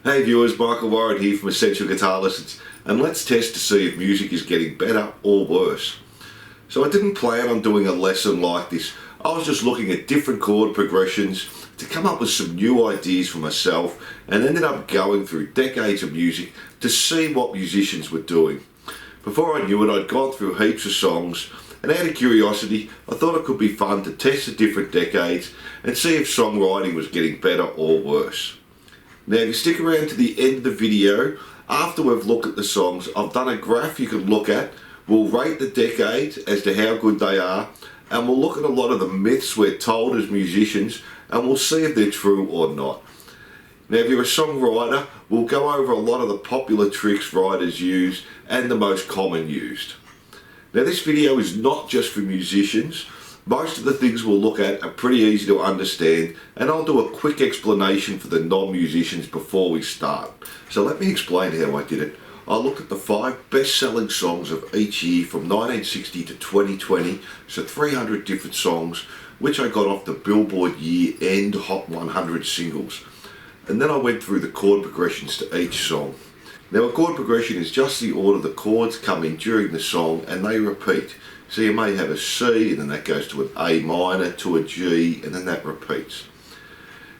Hey viewers, Michael Warren here from Essential Guitar Lessons, and let's test to see if music is getting better or worse. So I didn't plan on doing a lesson like this. I was just looking at different chord progressions to come up with some new ideas for myself, and ended up going through decades of music to see what musicians were doing. Before I knew it, I'd gone through heaps of songs, and out of curiosity I thought it could be fun to test the different decades and see if songwriting was getting better or worse. Now if you stick around to the end of the video, after we've looked at the songs, I've done a graph you can look at. We'll rate the decades as to how good they are, and we'll look at a lot of the myths we're told as musicians, and we'll see if they're true or not. Now if you're a songwriter, we'll go over a lot of the popular tricks writers use and the most common used. Now this video is not just for musicians. Most of the things we'll look at are pretty easy to understand, and I'll do a quick explanation for the non-musicians before we start. So let me explain how I did it. I looked at the 5 best-selling songs of each year from 1960 to 2020, so 300 different songs, which I got off the Billboard year-end Hot 100 singles. And then I went through the chord progressions to each song. Now a chord progression is just the order the chords come in during the song and they repeat. So you may have a C and then that goes to an A minor to a G and then that repeats.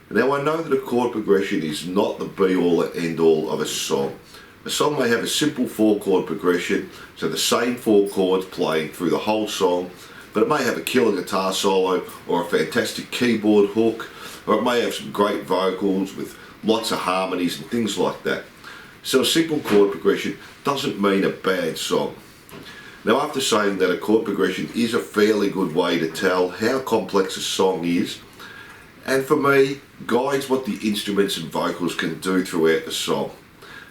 Now I know that a chord progression is not the be all and end all of a song. A song may have a simple 4 chord progression, so the same 4 chords playing through the whole song, but it may have a killer guitar solo or a fantastic keyboard hook, or it may have some great vocals with lots of harmonies and things like that. So a simple chord progression doesn't mean a bad song. Now after saying that a chord progression is a fairly good way to tell how complex a song is, and for me guides what the instruments and vocals can do throughout the song.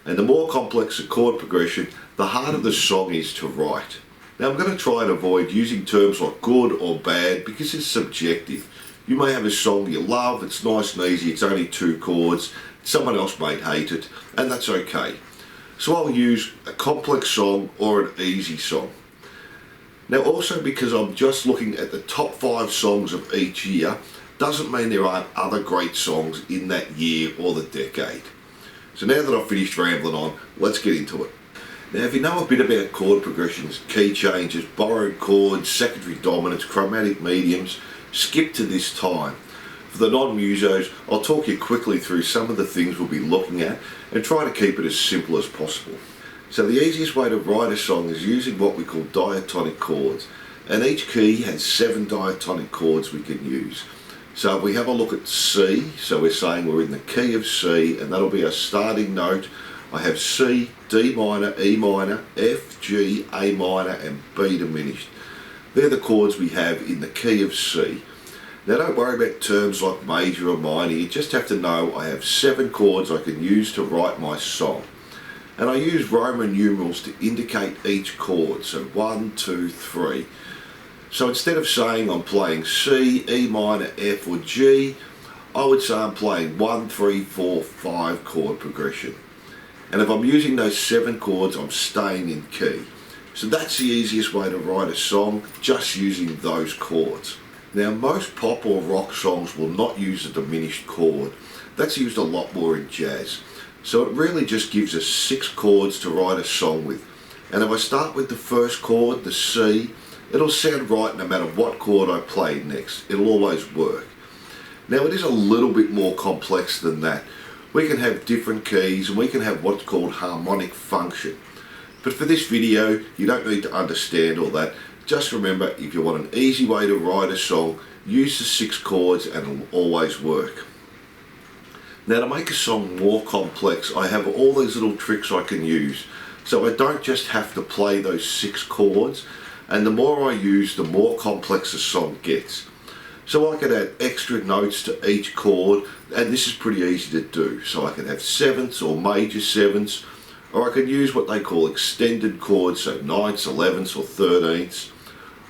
And the more complex a chord progression, the harder the song is to write. Now I'm going to try and avoid using terms like good or bad because it's subjective. You may have a song you love, it's nice and easy, it's only 2 chords, someone else may hate it, and that's okay. So I'll use a complex song or an easy song. Now also, because I'm just looking at the top 5 songs of each year, doesn't mean there aren't other great songs in that year or the decade. So now that I've finished rambling on, let's get into it. Now if you know a bit about chord progressions, key changes, borrowed chords, secondary dominants, chromatic mediums, skip to this time. For the non-musos, I'll talk you quickly through some of the things we'll be looking at and try to keep it as simple as possible. So the easiest way to write a song is using what we call diatonic chords, and each key has 7 diatonic chords we can use. So if we have a look at C, so we're saying we're in the key of C, and that'll be our starting note. I have C, D minor, E minor, F, G, A minor and B diminished. They're the chords we have in the key of C. Now don't worry about terms like major or minor, you just have to know I have 7 chords I can use to write my song. And I use Roman numerals to indicate each chord, so 1, 2, 3. So instead of saying I'm playing C, E minor, F or G, I would say I'm playing 1, 3, 4, 5 chord progression. And if I'm using those 7 chords, I'm staying in key. So that's the easiest way to write a song, just using those chords. Now most pop or rock songs will not use a diminished chord. That's used a lot more in jazz. So it really just gives us 6 chords to write a song with. And if I start with the first chord, the C, it'll sound right no matter what chord I play next. It'll always work. Now it is a little bit more complex than that. We can have different keys and we can have what's called harmonic function. But for this video, you don't need to understand all that. Just remember, if you want an easy way to write a song, use the 6 chords and it'll always work. Now to make a song more complex, I have all these little tricks I can use. So I don't just have to play those 6 chords, and the more I use, the more complex the song gets. So I can add extra notes to each chord, and this is pretty easy to do. So I can have 7ths or major 7ths, or I can use what they call extended chords, so 9ths, 11ths or 13ths.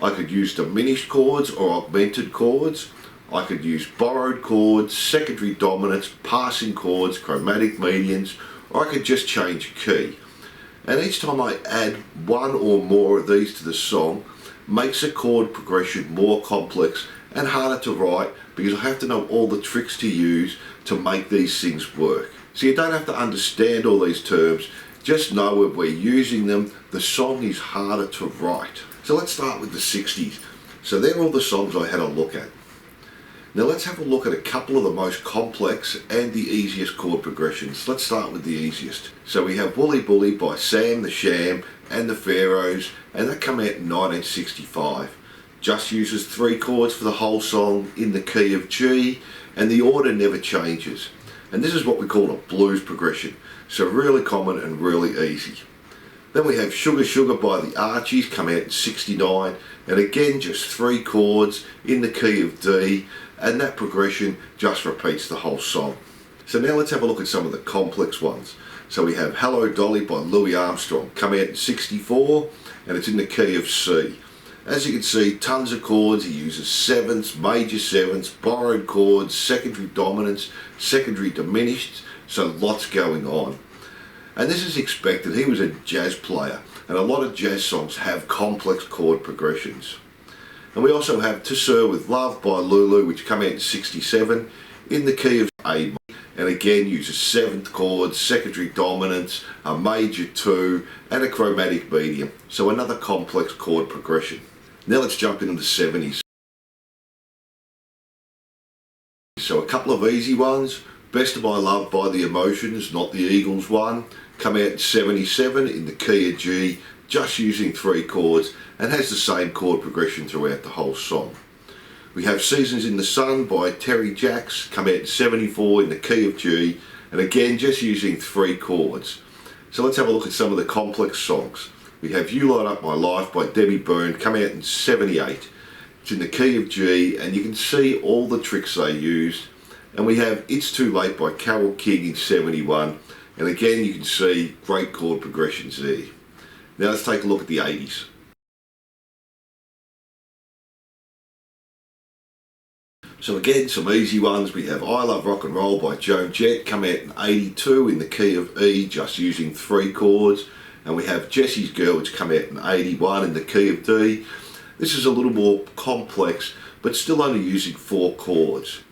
I could use diminished chords or augmented chords. I could use borrowed chords, secondary dominants, passing chords, chromatic medians, or I could just change key. And each time I add one or more of these to the song, makes a chord progression more complex and harder to write, because I have to know all the tricks to use to make these things work. So you don't have to understand all these terms, just know if we're using them, the song is harder to write. So let's start with the 60s. So they're all the songs I had a look at. Now let's have a look at a couple of the most complex and the easiest chord progressions. Let's start with the easiest. So we have Wooly Bully by Sam the Sham and the Pharaohs, and that came out in 1965. Just uses 3 chords for the whole song in the key of G, and the order never changes. And this is what we call a blues progression. So really common and really easy. Then we have Sugar Sugar by the Archies, come out in 69, and again just 3 chords in the key of D, and that progression just repeats the whole song. So now let's have a look at some of the complex ones. So we have Hello Dolly by Louis Armstrong, come out in 64, and it's in the key of C. As you can see, tons of chords. He uses 7ths, major 7ths, borrowed chords, secondary dominants, secondary diminished, so lots going on. And this is expected. He was a jazz player, and a lot of jazz songs have complex chord progressions. And we also have To Sir With Love by Lulu, which came out in 67 in the key of A, and again uses 7th chords, secondary dominants, a major 2 and a chromatic medium, so another complex chord progression. Now let's jump into the 70s. So a couple of easy ones. Best of My Love by The Emotions, Not the Eagles one, come out in 77 in the key of G, just using 3 chords, and has the same chord progression throughout the whole song. We have Seasons in the Sun by Terry Jacks, come out in 74 in the key of G, and again just using 3 chords. So let's have a look at some of the complex songs. We have You Light Up My Life by Debbie Byrne, come out in 78. It's in the key of G, and you can see all the tricks they used. And we have It's Too Late by Carole King in 71, and again you can see great chord progressions there. Now let's take a look at the 80s. So again, some easy ones. We have I Love Rock and Roll by Joan Jett, come out in 82 in the key of E, just using 3 chords. And we have Jessie's Girl, which come out in 81 in the key of D. This is a little more complex, but still only using 4 chords.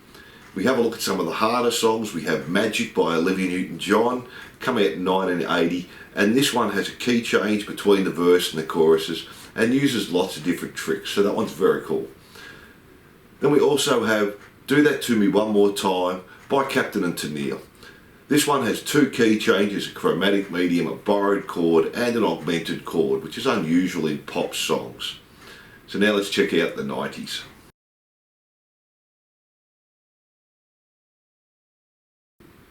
We have a look at some of the harder songs. We have Magic by Olivia Newton-John, come out in 1980, and this one has a key change between the verse and the choruses and uses lots of different tricks, so that one's very cool. Then we also have Do That To Me One More Time by Captain and Tennille. This one has 2 key changes, a chromatic medium, a borrowed chord and an augmented chord, which is unusual in pop songs. So now let's check out the 90s.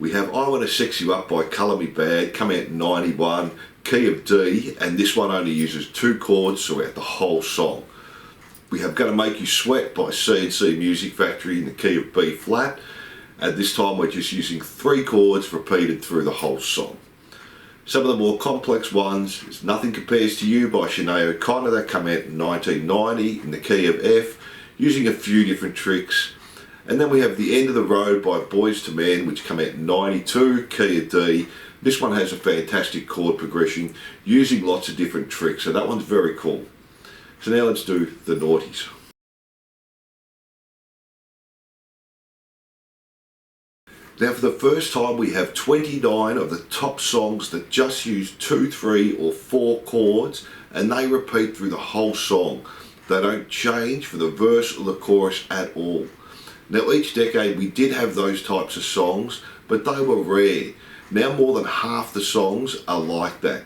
We have I Wanna Sex You Up by Colour Me Bad, come out in 91, key of D, and this one only uses 2 chords throughout the whole song. We have Gonna Make You Sweat by C&C Music Factory in the key of B flat, and this time we're just using 3 chords repeated through the whole song. Some of the more complex ones is Nothing Compares to You by Sinead O'Connor, that came out in 1990 in the key of F, using a few different tricks. And then we have The End of the Road by Boys to Men, which came out in 92, key of D. This one has a fantastic chord progression using lots of different tricks, so that one's very cool. So now let's do the noughties. Now for the first time we have 29 of the top songs that just use 2, 3 or 4 chords, and they repeat through the whole song. They don't change for the verse or the chorus at all. Now each decade we did have those types of songs, but they were rare. Now more than half the songs are like that.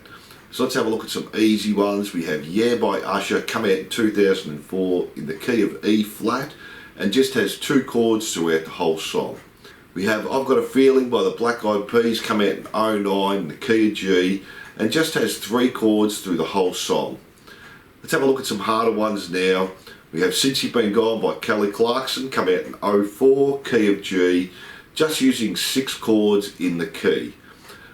So let's have a look at some easy ones. We have Yeah by Usher, come out in 2004 in the key of E flat, and just has 2 chords throughout the whole song. We have I've Got a Feeling by the Black Eyed Peas, come out in 09 in the key of G, and just has 3 chords through the whole song. Let's have a look at some harder ones now. We have Since You've Been Gone by Kelly Clarkson, come out in 04, key of G, just using 6 chords in the key.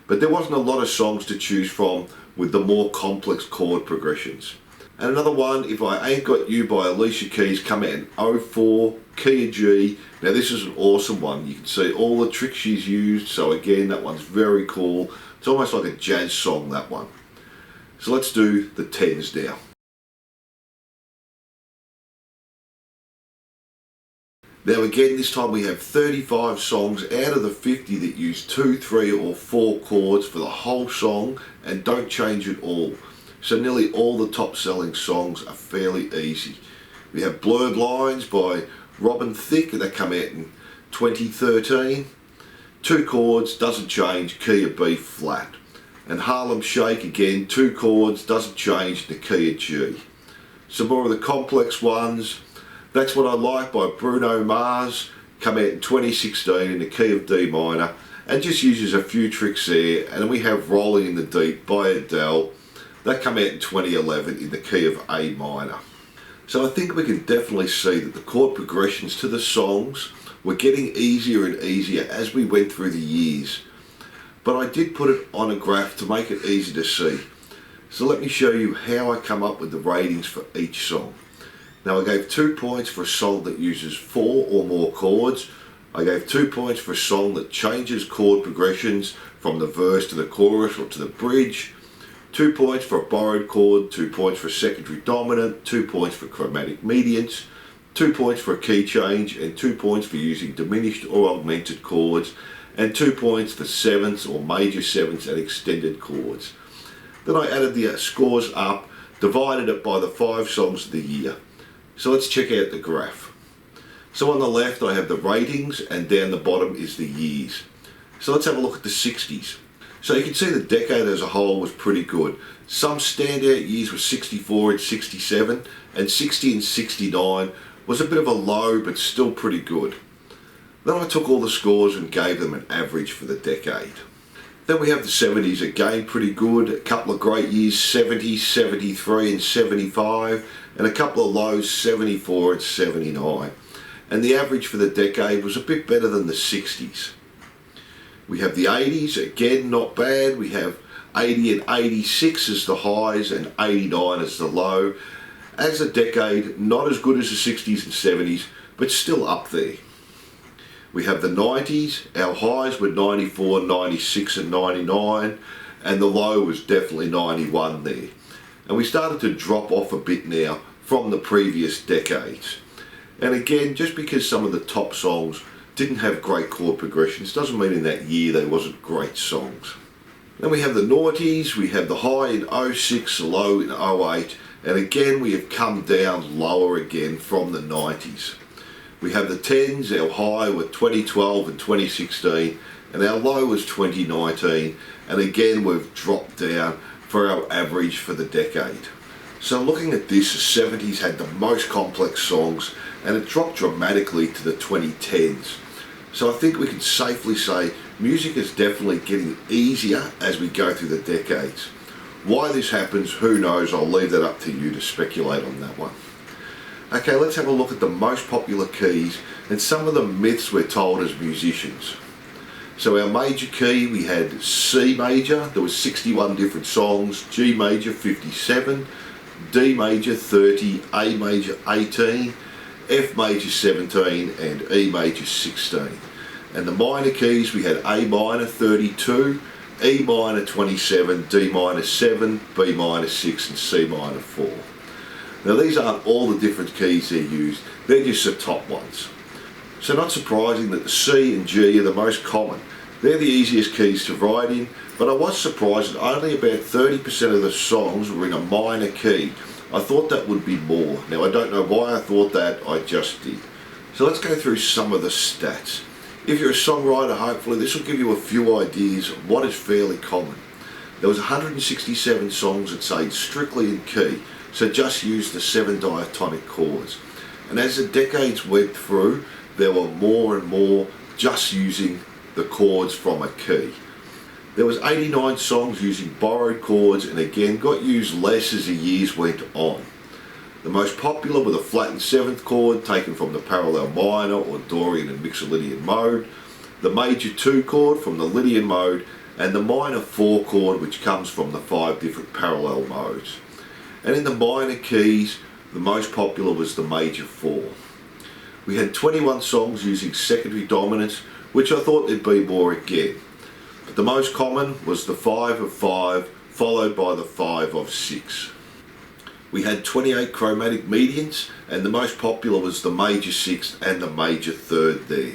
But there wasn't a lot of songs to choose from with the more complex chord progressions. And another one, If I Ain't Got You by Alicia Keys, come out in 04, key of G. Now this is an awesome one. You can see all the tricks she's used, so again that one's very cool. It's almost like a jazz song, that one. So let's do the 10s now. Now again, this time we have 35 songs out of the 50 that use 2, 3 or 4 chords for the whole song and don't change at all. So nearly all the top selling songs are fairly easy. We have Blurred Lines by Robin Thicke that come out in 2013. 2 chords, doesn't change, key of B flat. And Harlem Shake again, 2 chords, doesn't change, the key of G. Some more of the complex ones. That's What I Like by Bruno Mars, come out in 2016 in the key of D minor, and just uses a few tricks there. And then we have Rolling in the Deep by Adele, that come out in 2011 in the key of A minor. So I think we can definitely see that the chord progressions to the songs were getting easier and easier as we went through the years. But I did put it on a graph to make it easy to see. So let me show you how I come up with the ratings for each song. Now I gave 2 points for a song that uses 4 or more chords. I gave 2 points for a song that changes chord progressions from the verse to the chorus or to the bridge. 2 points for a borrowed chord, 2 points for a secondary dominant, 2 points for chromatic mediants, 2 points for a key change, and 2 points for using diminished or augmented chords, and 2 points for sevenths or major sevenths and extended chords. Then I added the scores up, divided it by the 5 songs of the year. So let's check out the graph. So on the left I have the ratings and down the bottom is the years. So let's have a look at the 60s. So you can see the decade as a whole was pretty good. Some standout years were 64 and 67, and 60 and 69 was a bit of a low but still pretty good. Then I took all the scores and gave them an average for the decade. Then we have the 70s, again pretty good, a couple of great years, 70, 73 and 75, and a couple of lows, 74 and 79. And the average for the decade was a bit better than the 60s. We have the 80s, again not bad, we have 80 and 86 as the highs and 89 as the low. As a decade, not as good as the 60s and 70s, but still up there. We have the 90s, our highs were 94, 96 and 99, and the low was definitely 91 there. And we started to drop off a bit now from the previous decades. And again, just because some of the top songs didn't have great chord progressions doesn't mean in that year they wasn't great songs. Then we have the noughties, we have the high in 06, low in 08, and again we have come down lower again from the 90s. We have the 10s, our high were 2012 and 2016, and our low was 2019, and again we've dropped down for our average for the decade. So looking at this, the 70s had the most complex songs, and it dropped dramatically to the 2010s. So I think we can safely say music is definitely getting easier as we go through the decades. Why this happens, who knows, I'll leave that up to you to speculate on that one. Okay, let's have a look at the most popular keys and some of the myths we're told as musicians. So our major key, we had C major, there was 61 different songs, G major 57, D major 30, A major 18, F major 17 and E major 16. And the minor keys, we had A minor 32, E minor 27, D minor 7, B minor 6 and C minor 4. Now these aren't all the different keys they're used, they're just the top ones. So not surprising that the C and G are the most common. They're the easiest keys to write in, but I was surprised that only about 30% of the songs were in a minor key. I thought that would be more. Now I don't know why I thought that, I just did. So let's go through some of the stats. If you're a songwriter, hopefully this will give you a few ideas of what is fairly common. There was 167 songs that stayed strictly in key, so just use the 7 diatonic chords. And as the decades went through, there were more and more just using the chords from a key. There was 89 songs using borrowed chords, and again got used less as the years went on. The most popular were the flattened 7th chord taken from the parallel minor or Dorian and Mixolydian mode, the major 2 chord from the Lydian mode, and the minor 4 chord which comes from the 5 different parallel modes. And in the minor keys, the most popular was the major 4. We had 21 songs using secondary dominants, which I thought there'd be more again. But the most common was the 5 of 5, followed by the 5 of 6. We had 28 chromatic medians, and the most popular was the major 6th and the major 3rd there.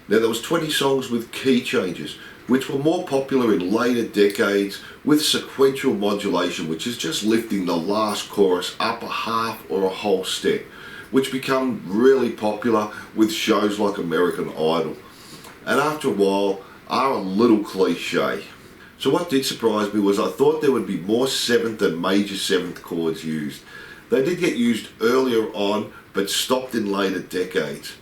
Now there was 20 songs with key changes, which were more popular in later decades, with sequential modulation, which is just lifting the last chorus up a half or a whole step, which become really popular with shows like American Idol, and after a while are a little cliche. So what did surprise me was I thought there would be more 7th and major 7th chords used. They did get used earlier on, but stopped in later decades.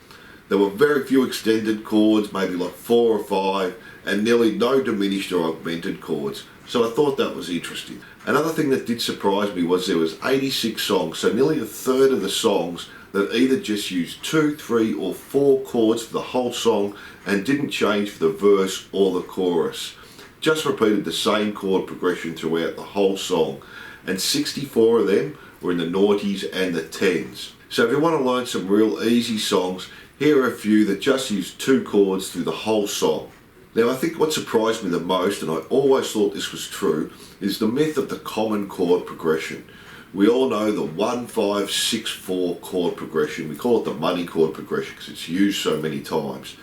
There were very few extended chords, maybe like 4 or 5, and nearly no diminished or augmented chords. So I thought that was interesting. Another thing that did surprise me was there was 86 songs, so nearly a third of the songs that either just used 2, 3 or 4 chords for the whole song and didn't change for the verse or the chorus. Just repeated the same chord progression throughout the whole song, and 64 of them were in the noughties and the tens. So if you want to learn some real easy songs, here are a few that just use 2 chords through the whole song. Now I think what surprised me the most, and I always thought this was true, is the myth of the common chord progression. We all know the 1-5-6-4 chord progression. We call it the money chord progression because it's used so many times.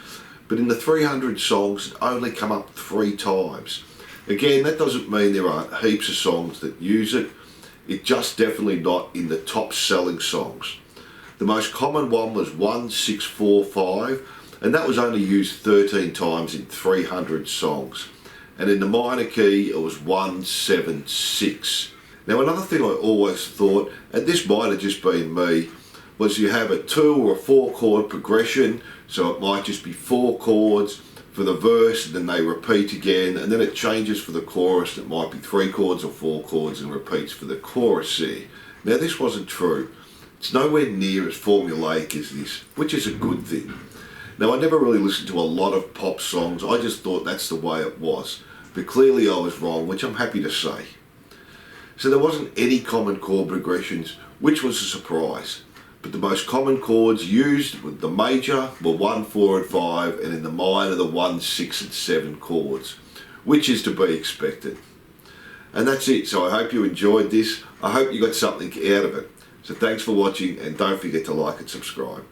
But in the 300 songs, it only come up 3 times. Again, that doesn't mean there aren't heaps of songs that use it. It's just definitely not in the top selling songs. The most common one was 1-6-4-5, and that was only used 13 times in 300 songs. And in the minor key, it was 1-7-6. Now another thing I always thought, and this might have just been me, was you have a 2 or a 4 chord progression, so it might just be 4 chords for the verse, and then they repeat again, and then it changes for the chorus, and it might be 3 chords or 4 chords and repeats for the chorus there. Now this wasn't true. It's nowhere near as formulaic as this, which is a good thing. Now I never really listened to a lot of pop songs, I just thought that's the way it was, but clearly I was wrong, which I'm happy to say. So there wasn't any common chord progressions, which was a surprise. But the most common chords used with the major were 1, 4 and 5, and in the minor the 1, 6 and 7 chords, which is to be expected. And that's it, so I hope you enjoyed this. I hope you got something out of it. So thanks for watching, and don't forget to like and subscribe.